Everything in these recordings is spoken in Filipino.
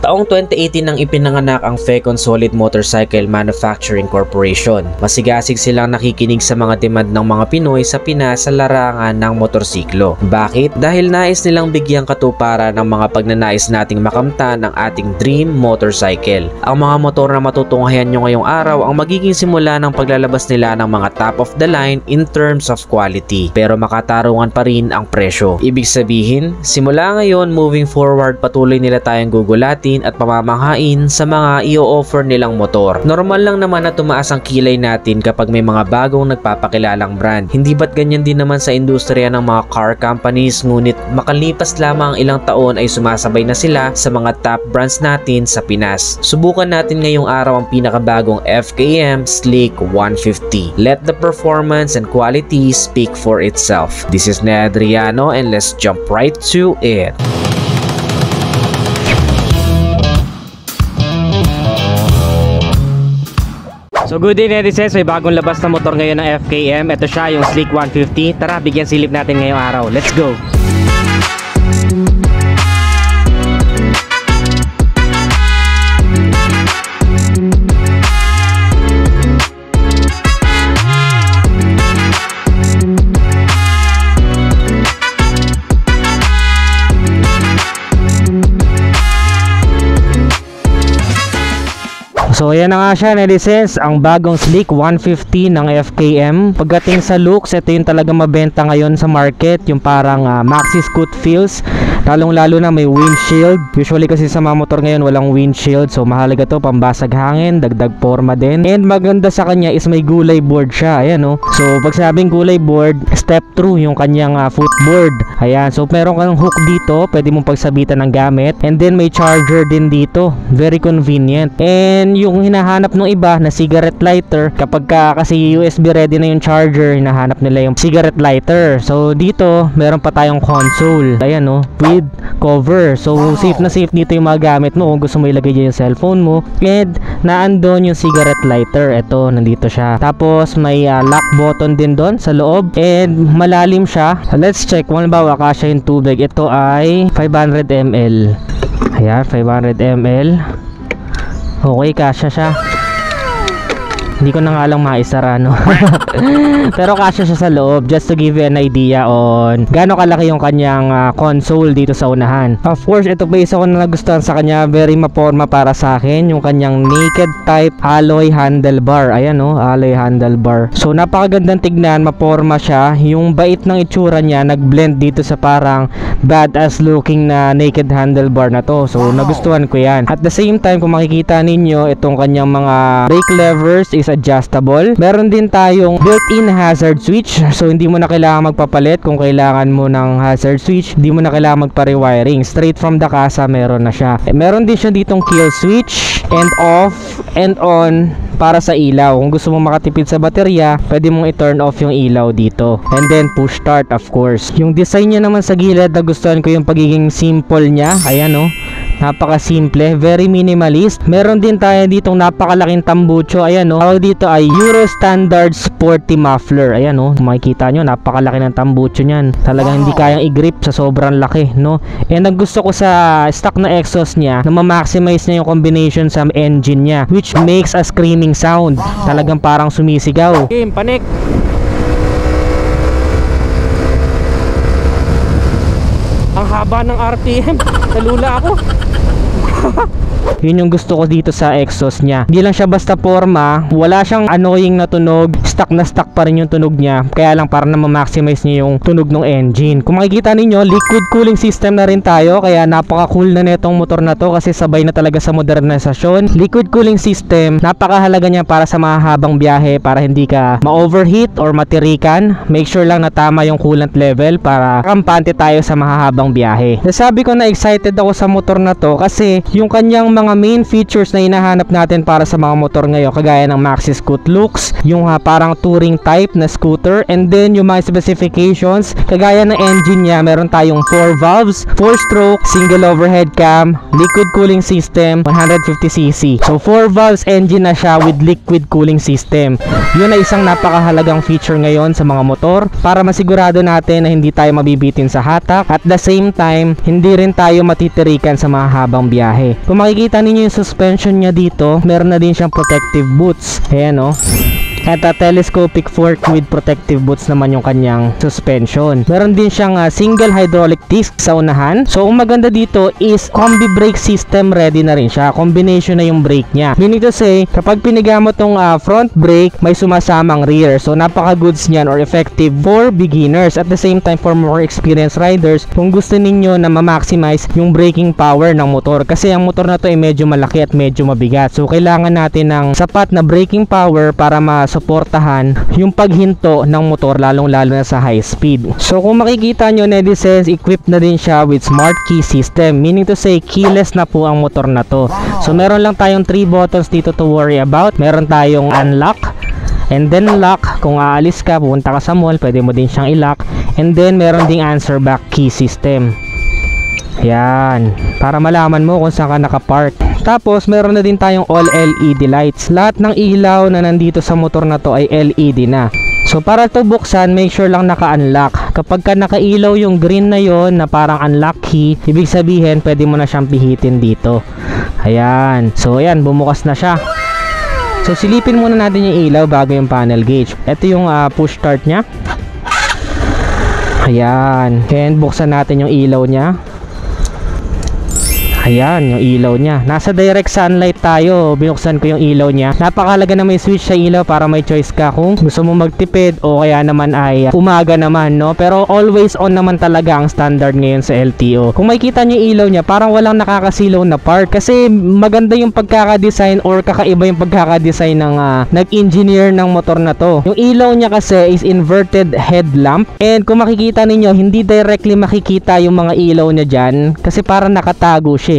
Taong 2018 nang ipinanganak ang Fecon Solid Motorcycle Manufacturing Corporation. Masigasig silang nakikinig sa mga demand ng mga Pinoy sa Pinas sa larangan ng motorsiklo. Bakit? Dahil nais nilang bigyang katuparan ng mga pagnanais nating makamtan ng ating dream motorcycle. Ang mga motor na matutunghayan nyo ngayong araw ang magiging simula ng paglalabas nila ng mga top of the line in terms of quality. Pero makatarungan pa rin ang presyo. Ibig sabihin, simula ngayon moving forward patuloy nila tayong gugulatin at pamamanghain sa mga i-offer nilang motor. Normal lang naman na tumaas ang kilay natin kapag may mga bagong nagpapakilalang brand. Hindi ba't ganyan din naman sa industriya ng mga car companies, ngunit makalipas lamang ilang taon ay sumasabay na sila sa mga top brands natin sa Pinas. Subukan natin ngayong araw ang pinakabagong FKM Sleek 150. Let the performance and quality speak for itself. This is Ned Adriano and let's jump right to it. So good day netizens, may bagong labas na motor ngayon ng FKM. Ito siya, yung Sleek 150. Tara, bigyan silip natin ngayong araw. Let's go! So ayan na nga siya netizens, ang bagong Sleek 150 ng FKM. Pagdating sa looks, ito yung talaga mabenta ngayon sa market, yung parang maxi scoot feels. Lalong lalo na may windshield. Usually kasi sa mga motor ngayon walang windshield, so mahalaga to, pambasag hangin, dagdag forma din. And maganda sa kanya is may gulay board siya, ayan o. So pag sabing gulay board, step through yung kanyang footboard. Ayan, so meron kang hook dito, pwede mong pagsabitan ng gamit. And then may charger din dito, very convenient. And yung hinahanap ng iba na cigarette lighter, kapag kasi USB ready na yung charger, hinahanap nila yung cigarette lighter. So dito meron pa tayong console, ayan o, with cover. So safe na safe dito yung mga gamit mo kung gusto mo ilagay dyan yung cellphone mo. And naandun yung cigarette lighter, eto, nandito siya. Tapos may lock button din doon sa loob, and malalim siya. Let's check kung halimbawa kasya yung tubig. Ito ay 500 ml. Ayan, 500 ml. Okay, kasya siya. Hindi ko na nga lang maisara, no? Pero kasya siya sa loob, just to give you an idea on gaano kalaki yung kanyang console dito sa unahan. Of course, ito pa isa ko na nagustuhan sa kanya, very maporma para sa akin, yung kanyang naked type alloy handlebar. Ayan, no? Alloy handlebar. So napakagandang tignan, maporma siya. Yung bait ng itsura niya nag-blend dito sa parang badass looking na naked handlebar na to. So nagustuhan ko yan. At the same time, kung makikita ninyo, itong kanyang mga brake levers is adjustable. Meron din tayong built-in hazard switch. So hindi mo na kailangan magpapalit kung kailangan mo ng hazard switch. Hindi mo na kailangan magpa-rewiring. Straight from the casa meron na siya. Meron din siya ditong kill switch and off and on para sa ilaw. Kung gusto mong makatipid sa baterya, pwede mong i-turn off yung ilaw dito. And then push start, of course. Yung design niya naman sa gilid, nagustuhan ko yung pagiging simple niya. Ayan, oh. Napaka simple, very minimalist. Meron din tayo ditong napakalaking tambucho. Ayan, no. Tawag dito ay Euro Standard Sporty Muffler. Ayan, no. Makikita nyo, napakalaki ng tambucho niyan. Talagang hindi kayang i-grip sa sobrang laki, no. And ang gusto ko sa stock na exhaust niya, na ma-maximize niya yung combination sa engine niya, which makes a screaming sound. Talagang parang sumisigaw. Game, panik. Ang haba ng RPM. Nalula ako. Yun yung gusto ko dito sa exhaust niya. Hindi lang siya basta forma, wala siyang annoying na tunog, stuck na stuck pa rin yung tunog niya. Kaya lang para na ma-maximize niya yung tunog ng engine. Kung makikita ninyo, liquid cooling system na rin tayo. Kaya napaka-cool na netong motor na to kasi sabay na talaga sa modernisasyon. Liquid cooling system, napakahalaga niya para sa mahabang biyahe, para hindi ka ma-overheat or matirikan. Make sure lang na tama yung coolant level para kampante tayo sa mahahabang biyahe. Sabi ko na excited ako sa motor na to kasi yung kanyang mga mga main features na hinahanap natin para sa mga motor ngayon, kagaya ng Maxi Scoot looks, yung parang touring type na scooter, and then yung mga specifications, kagaya ng engine niya, meron tayong 4 valves, 4-stroke, single overhead cam, liquid cooling system, 150cc. So 4 valves engine na siya with liquid cooling system. Yun ay isang napakahalagang feature ngayon sa mga motor para masigurado natin na hindi tayo mabibitin sa hatak, at the same time hindi rin tayo matitirikan sa mga habang biyahe. Kung makikita ninyo yung suspension niya dito, meron na din siyang protective boots. Ayan, oh. At telescopic fork with protective boots naman yung kanyang suspension. Meron din siyang single hydraulic disc sa unahan. So ang maganda dito is combi brake system, ready na rin siya. Combination na yung brake niya. Meaning to say, kapag piniga mo tong front brake, may sumasamang rear. So napaka goods niyan, or effective for beginners. At the same time, for more experienced riders, kung gusto ninyo na ma-maximize yung braking power ng motor. Kasi ang motor na to ay medyo malaki at medyo mabigat. So kailangan natin ng sapat na braking power para suportahan yung paghinto ng motor, lalong lalo na sa high speed. So kung makikita nyo, netizens, equipped na din siya with smart key system, meaning to say keyless na po ang motor na to. So meron lang tayong 3 buttons dito to worry about. Meron tayong unlock, and then lock. Kung aalis ka, pupunta ka sa mall, pwede mo din siyang i-lock. And then meron ding answer back key system. Yan, para malaman mo kung saan ka nakapark. Tapos meron na din tayong all LED lights. Lahat ng ilaw na nandito sa motor na to ay LED na. So para to buksan, make sure lang naka-unlock. Kapag ka nakailaw yung green na yon na parang unlock key, ibig sabihin pwede mo na siyang pihitin dito. Ayan, so ayan, bumukas na siya. So silipin muna natin yung ilaw bago yung panel gauge. Ito yung push start nya. Ayan, and buksan natin yung ilaw nya. Ayan, yung ilaw niya. Nasa direct sunlight tayo. Binuksan ko yung ilaw niya. Napakahalaga na may switch sa ilaw para may choice ka kung gusto mo magtipid o kaya naman ay umaga naman, no? Pero always on naman talaga ang standard ngayon sa LTO. Kung makikita nyo yung ilaw niya, parang walang nakakasilaw na part. Kasi maganda yung pagkakadesign or kakaiba yung pagkakadesign ng nag-engineer ng motor na to. Yung ilaw niya kasi is inverted headlamp. And kung makikita ninyo, hindi directly makikita yung mga ilaw niya dyan. Kasi parang nakatago siya.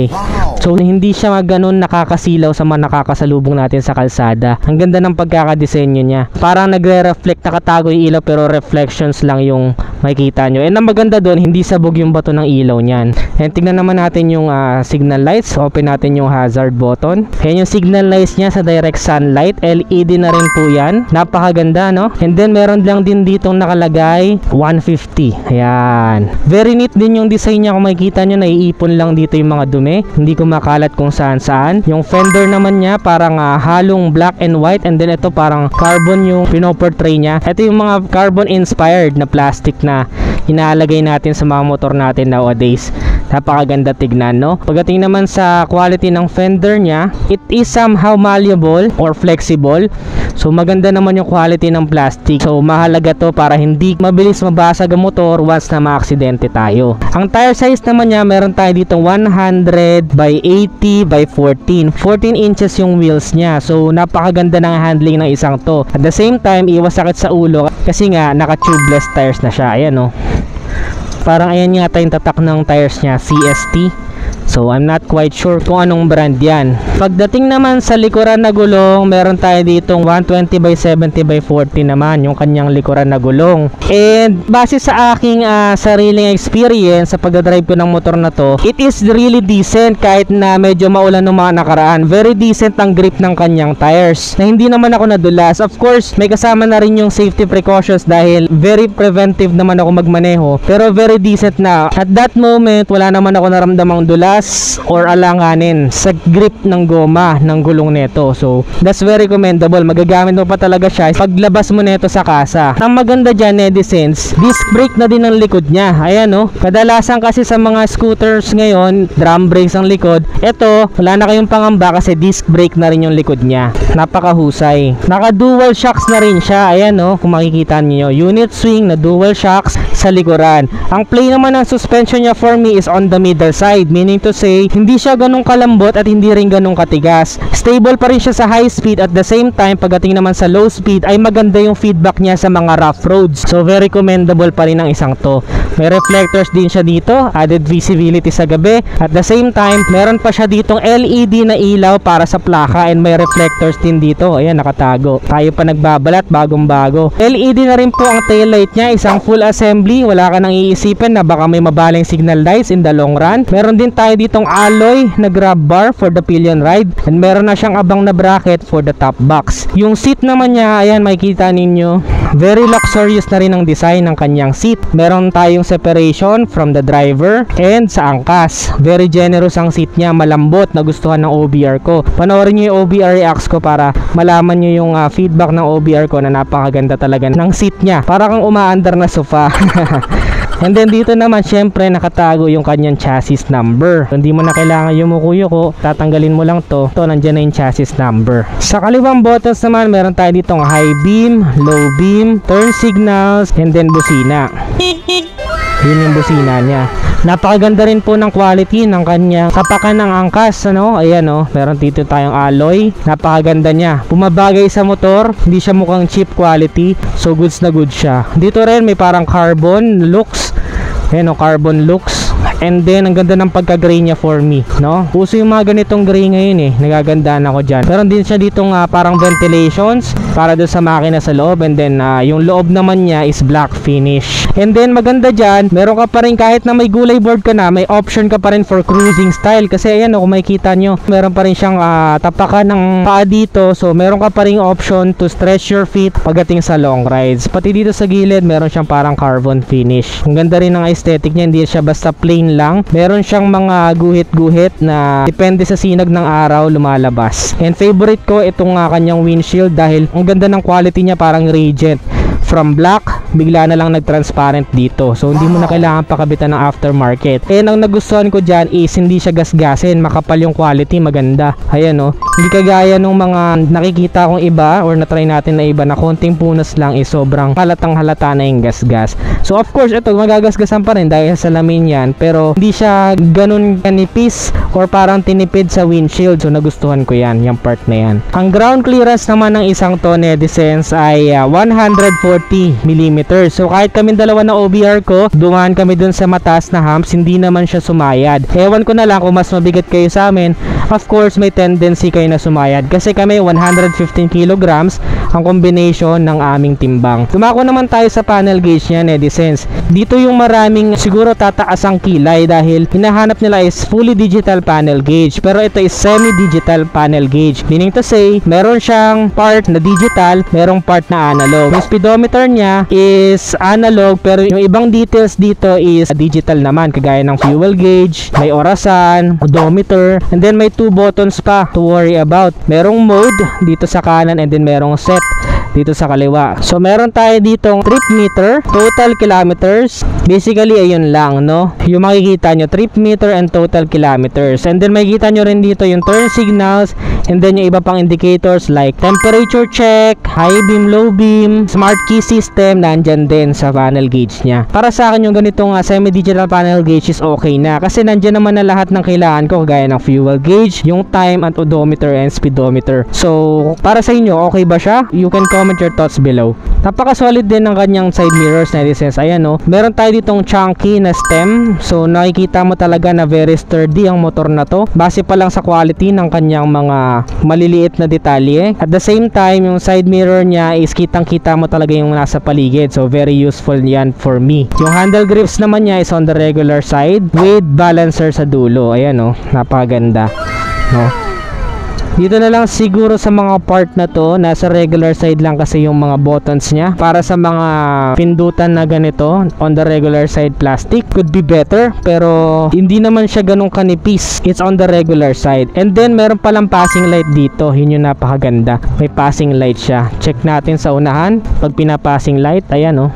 So hindi siya ganun nakakasilaw sa mga nakakasalubong natin sa kalsada. Ang ganda ng pagkakadesenyo niya. Parang nagre-reflect, nakatago yung ilaw pero reflections lang yung makikita nyo. And ang maganda doon, hindi sabog yung bato ng ilaw niyan. And tignan naman natin yung signal lights. Open natin yung hazard button. Ayan yung signal lights niya sa direct sunlight. LED na rin po yan. Napakaganda, no? And then meron lang din ditong nakalagay 150. Ayan. Very neat din yung design niya. Kung makikita nyo, naiipon lang dito yung mga dumi. Hindi ko makalat kung saan saan. Yung fender naman niya parang halong black and white, and then ito parang carbon yung pinoportray niya. Ito yung mga carbon inspired na plastic na inaalagay natin sa mga motor natin nowadays. Napakaganda tignan, no? Pagdating naman sa quality ng fender niya, it is somehow malleable or flexible. So maganda naman yung quality ng plastic. So mahalaga to para hindi mabilis mabasag ang motor once na maaksidente tayo. Ang tire size naman niya, meron tayo dito 100 by 80 by 14. 14 inches yung wheels niya. So napakaganda ng handling ng isang to. At the same time, iwas sakit sa ulo kasi nga naka-tubeless tires na siya. Ayan, no? Parang ayan nga tayong tatak ng tires niya, CST. So I'm not quite sure kung anong brand yan. Pagdating naman sa likuran na gulong, meron tayo ditong 120 by 70 by 40 naman yung kanyang likuran na gulong. And base sa aking sariling experience sa pagdadrive ko ng motor na to, it is really decent kahit na medyo maulan ng mga nakaraan. Very decent ang grip ng kanyang tires. Na hindi naman ako nadulas. Of course, may kasama na rin yung safety precautions dahil very preventive naman ako magmaneho. Pero very decent na. At that moment, wala naman ako naramdamang dulas or alanganin sa grip ng goma ng gulong nito. So that's very commendable. Magagamit mo pa talaga siya paglabas mo nito sa kasa. Ang maganda dyan, netizens, disc brake na din ang likod niya. Ayan, no? Kadalasan kasi sa mga scooters ngayon, drum brakes ang likod. Ito, wala na kayong pangamba kasi disc brake na rin yung likod niya. Napakahusay. Naka dual shocks na rin siya. Ayan, no? Kung makikita niyo, unit swing na dual shocks sa likuran. Ang play naman ng suspension niya for me is on the middle side, meaning Meaning to say, hindi siya ganun kalambot at hindi rin ganun katigas. Stable pa rin siya sa high speed, at the same time pagdating naman sa low speed ay maganda yung feedback niya sa mga rough roads. So very commendable pa rin ang isang to. May reflectors din siya dito, added visibility sa gabi. At the same time, meron pa siya ditong LED na ilaw para sa plaka, and may reflectors din dito. Ayan, nakatago. Tayo pa nagbabalat, bagong bago. LED na rin po ang taillight niya, isang full assembly. Wala ka nang iisipin na baka may mabaling signal lights in the long run. Meron din tayo ditong alloy na grab bar for the pillion ride, and meron na siyang abang na bracket for the top box. Yung seat naman niya, ayan, makikita ninyo, very luxurious na rin ang design ng kanyang seat. Meron tayong separation from the driver and sa angkas. Very generous ang seat niya, malambot, nagustuhan ng OBR ko. Panoorin nyo yung OBR reacts ko para malaman nyo yung feedback ng OBR ko na napakaganda talaga ng seat niya. Para kang umaandar na sofa. And then dito naman, syempre nakatago yung kanyang chassis number. Hindi mo na kailangan yumuko-yuko, tatanggalin mo lang to. Ito, nandyan na yung chassis number. Sa kaliwang buttons naman, meron tayo ditong high beam, low beam, turn signals, and then busina. Yun yung busina niya. Napakaganda rin po ng quality ng kanya kapakan ng angkas, ano? Ayan, oh, meron dito tayong alloy. Napakaganda niya. Bumabagay sa motor, hindi siya mukhang cheap quality. So goods na good siya. Dito rin may parang carbon looks. Ayan, oh, carbon looks. And then, ang ganda ng pagka-gray niya for me, no? Uso yung mga ganitong gray ngayon eh. Nagagandaan ako dyan. Meron din siya ditong parang ventilations para doon sa makina sa loob. And then, yung loob naman niya is black finish. And then, maganda dyan, meron ka pa rin kahit na may gulay board ka na, may option ka pa rin for cruising style. Kasi ayan, kung makikita nyo, meron pa rin siyang tapakan ng paa dito. So, meron ka pa rin option to stretch your feet pagdating sa long rides. Pati dito sa gilid, meron siyang parang carbon finish. Ang ganda rin ng aesthetic niya, hindi siya basta plain lang. Meron siyang mga guhit-guhit na depende sa sinag ng araw lumalabas. And favorite ko itong kanyang windshield dahil ang ganda ng quality niya, parang radiant. From black, bigla na lang nag-transparent dito. So hindi mo na kailangan pakabitan ng aftermarket. And ang nagustuhan ko dyan is hindi siya gasgasin, makapal yung quality, maganda. Ayan, oh. Hindi kagaya nung mga nakikita kong iba or na-try natin na iba na konting punas lang is sobrang halatang halata na yung gasgas. So of course ito magagasgasan pa rin dahil sa lamin yan, pero hindi siya ganun kanipis or parang tinipid sa windshield. So nagustuhan ko yan, yung part na yan. Ang ground clearance naman ng isang to, netizens, ay 140mm. So kahit kami dalawa na OBR ko, dumaan kami dun sa mataas na humps, hindi naman siya sumayad. Ewan ko na lang kung mas mabigat kayo sa amin, of course may tendency kayo na sumayad. Kasi kami 115 kilograms ang combination ng aming timbang. Tumako naman tayo sa panel gauge niya, netizens. Dito yung maraming siguro tataas ang kilay dahil hinahanap nila is fully digital panel gauge. Pero ito is semi-digital panel gauge. Meaning to say, meron siyang part na digital, merong part na analog. Yung speedometer niya is analog, pero yung ibang details dito is digital naman, kagaya ng fuel gauge, may orasan, odometer, and then may 2 buttons pa to worry about. Merong mode dito sa kanan, and then merong set dito sa kaliwa. So meron tayo ditong trip meter, total kilometers. Basically ayun lang, no? Yung makikita nyo, trip meter and total kilometers. And then makikita nyo rin dito yung turn signals, and then yung iba pang indicators like temperature check, high beam, low beam, smart key system, nandyan din sa panel gauge nya. Para sa akin yung ganitong semi-digital panel gauge is okay na, kasi nandyan naman na lahat ng kailangan ko, gaya ng fuel gauge, yung time at odometer and speedometer. So para sa inyo, okay ba siya? You can comment your thoughts below. Napaka-solid din ng kanyang side mirrors, netizens. Ayan, no? Meron tayo ditong chunky na stem. So nakikita mo talaga na very sturdy ang motor na to. Base pa lang sa quality ng kanyang mga maliliit na detalye. At the same time, yung side mirror niya is kitang-kita mo talaga yung nasa paligid. So very useful yan for me. Yung handle grips naman niya is on the regular side with balancer sa dulo. Ayan, no? Napakaganda, no? Dito na lang siguro sa mga part na to, nasa regular side lang kasi yung mga buttons niya. Para sa mga pindutan na ganito, on the regular side plastic, could be better. Pero hindi naman siya ganun kanipis. It's on the regular side. And then meron palang passing light dito. Yun yung napakaganda. May passing light siya. Check natin sa unahan. Pag pinapassing light, ayan, oh.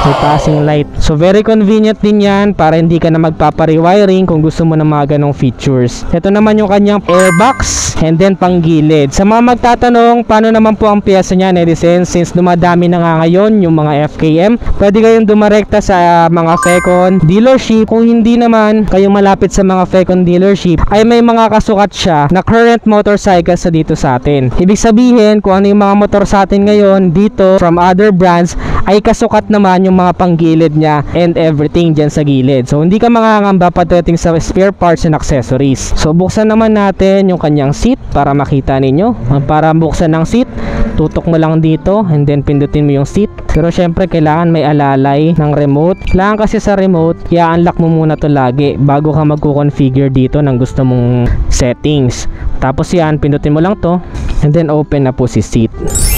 may passing light. So very convenient din yan para hindi ka na magpapa-rewiring kung gusto mo ng mga ganong features. Ito naman yung kanyang airbox and then panggilid. Sa mga magtatanong paano naman po ang piyesa niya, netizens, since dumadami na nga ngayon yung mga FKM, pwede kayong dumarekta sa mga Fecon dealership. Kung hindi naman kayong malapit sa mga Fecon dealership, ay may mga kasukat siya na current motorcycles sa dito sa atin. Ibig sabihin, kung ano yung mga motor sa atin ngayon dito from other brands, ay kasukat naman yung mga panggilid niya and everything dyan sa gilid. So hindi ka mangangamba pagdating sa spare parts and accessories. So buksan naman natin yung kanyang seat para makita ninyo. Para buksan ng seat, tutok mo lang dito and then pindutin mo yung seat. Pero syempre kailangan may alalay ng remote. Kailangan kasi sa remote, i-unlock mo muna to lagi bago ka magko-configure dito ng gusto mong settings. Tapos yan, pindutin mo lang to and then open na po si seat.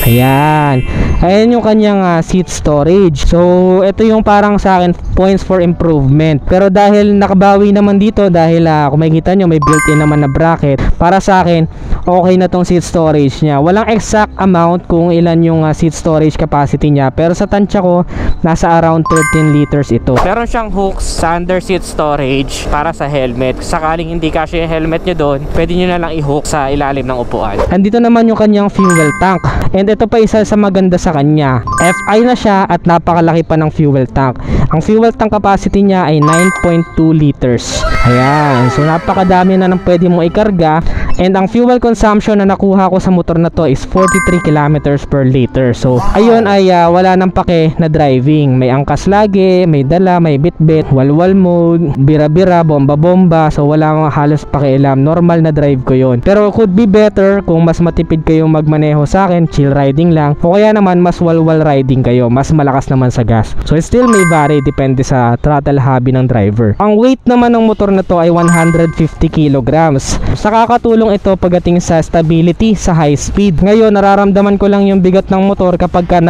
Ayan. Ayan yung kanyang seat storage. So ito yung parang sa akin points for improvement. Pero dahil nakabawi naman dito, dahil kung makikita nyo may built-in naman na bracket, para sa akin okay na tong seat storage niya. Walang exact amount kung ilan yung seat storage capacity niya, pero sa tansya ko nasa around 13 liters ito. Meron siyang hooks sa under seat storage para sa helmet. Sakaling hindi kasya yung helmet nyo doon, pwede nyo na lang i-hook sa ilalim ng upuan. Andito naman yung kanyang fuel tank. And ito pa isa sa maganda sa kanya, FI na siya at napakalaki pa ng fuel tank. Ang fuel tank capacity niya ay 9.2 liters. Ayan, so napakadami na nang pwede mong ikarga. And ang fuel consumption na nakuha ko sa motor na to is 43 kilometers per liter. So ayun ay wala nang pake na driving. May angkas lagi, may dala, may bitbit, walwal mode, bira-bira, bomba-bomba. So wala halos pakialam, normal na drive ko yon. Pero could be better kung mas matipid kayong magmaneho sa akin, chill riding lang. O kaya naman mas walwal riding kayo, mas malakas naman sa gas. So still may vary, depende sa throttle hobby ng driver. Ang weight naman ng motor na to ay 150 kilograms. Sa kakatulong ito pagdating sa stability sa high speed. Ngayon nararamdaman ko lang yung bigat ng motor kapag ka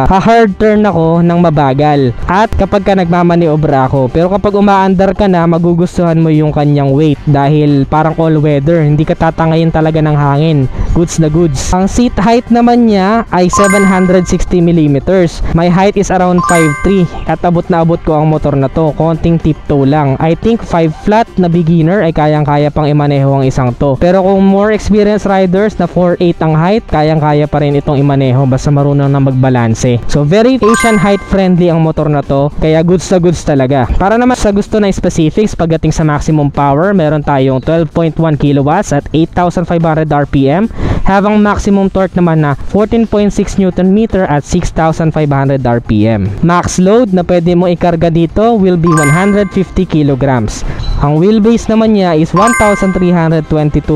hard turn ako ng mabagal at kapag ka nagmamaniobra ako. Pero kapag umaandar ka na, magugustuhan mo yung kanyang weight dahil parang all weather, hindi ka tatangayin talaga ng hangin. Goods na goods. Ang seat height naman niya ay 760 mm. My height is around 5'3" at abot na abot ko ang motor na to. Konting tiptoe lang. I think 5 flat na beginner ay kayang-kaya pang imaneho ang isang to. Pero kung more experienced riders na 4'8" ang height, kayang-kaya pa rin itong imaneho basta marunong na magbalanse. So very Asian height friendly ang motor na to, kaya goods na goods talaga. Para naman sa gusto na specifics pagdating sa maximum power, meron tayong 12.1 kilowatts at 8,500 RPM, habang maximum torque naman na 14.6 Newton meter at 6,500 RPM. Max load na pwede mo ikarga dito will be 150 kilograms. Ang wheelbase naman niya is 1,322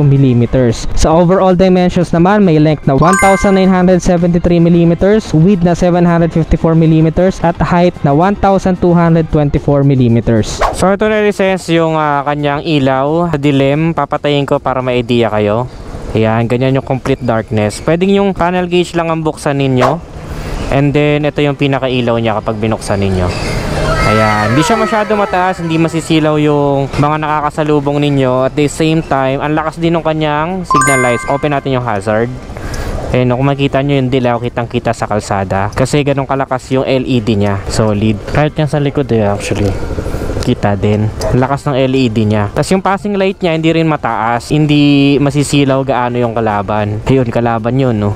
mm. Sa overall dimensions naman, may length na 1,973 mm, width na 754 mm at height na 1,224 mm. So ito na license yung kanyang ilaw sa dilim. Papatayin ko para may idea kayo. Ayan, ganyan yung complete darkness. Pwedeng yung panel gauge lang ang buksan ninyo. And then ito yung pinakailaw niya kapag binuksan ninyo. Ayan, hindi siya masyado mataas, hindi masisilaw yung mga nakakasalubong ninyo. At the same time, ang lakas din ng kanyang signal lights. Open natin yung hazard. Ayan, kung makikita nyo yung dilaw, kitang-kita sa kalsada. Kasi ganun kalakas yung LED niya. Solid. Kahit yan sa likod actually. Kita din. Lakas ng LED niya. Tapos yung passing light niya, hindi rin mataas. Hindi masisilaw gaano yung kalaban. Ayun, kalaban yun, no?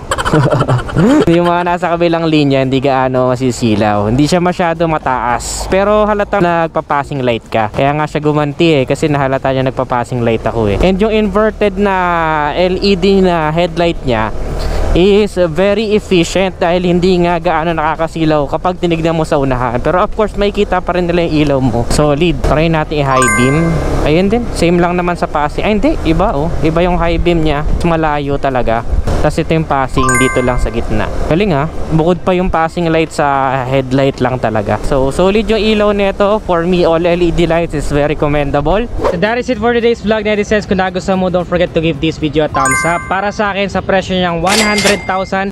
Yung mga nasa kabilang linya, hindi gaano masisilaw. Hindi siya masyado mataas. Pero halata nagpa-passing light ka. Kaya nga siya gumanti kasi nahalata niya nagpa-passing light ako And yung inverted na LED na headlight niya is very efficient dahil hindi nga gaano nakakasilaw kapag tinignan mo sa unahan. Pero of course makikita pa rin nila yung ilaw mo. Solid. Try natin i-high beam. Ayun din, same lang naman sa passing. Ay hindi, iba iba yung high beam niya. Malayo talaga. Tapos ito yung passing dito lang sa gitna. Galing bukod pa yung passing light sa headlight lang talaga. So solid yung ilaw nito. For me, all LED lights is very commendable. So that is it for today's vlog, netizens. Kung nagustuhan mo, don't forget to give this video a thumbs up. Para sa akin, sa presyo niyang 100,800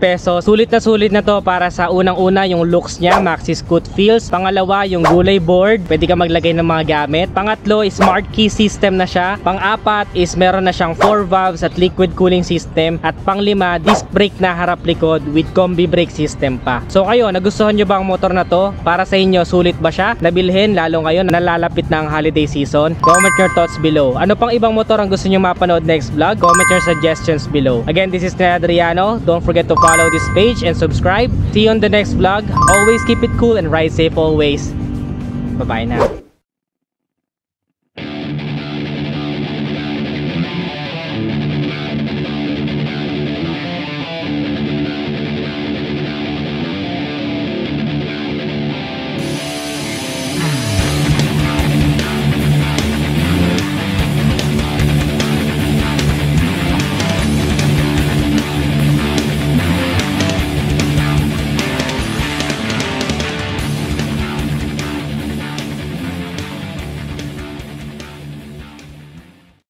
pesos, sulit na to para sa unang-una yung looks niya, Maxi Scoot Feels. Pangalawa, yung gulay board, pwede ka maglagay ng mga gamit. Pangatlo, smart key system na siya. Pang-apat is meron na siyang 4 valves at liquid cooling system. system. At pang-5, disc brake na harap likod with combi brake system pa. So kayo, nagustuhan nyo ba ang motor na to? Para sa inyo, sulit ba siya? Nabilhin lalo ngayon na nalalapit na ang holiday season? Comment your thoughts below. Ano pang ibang motor ang gusto nyo mapanood next vlog? Comment your suggestions below. Again, this is Nen Adriano. Don't forget to follow this page and subscribe. See you on the next vlog. Always keep it cool and ride safe always. Bye-bye now.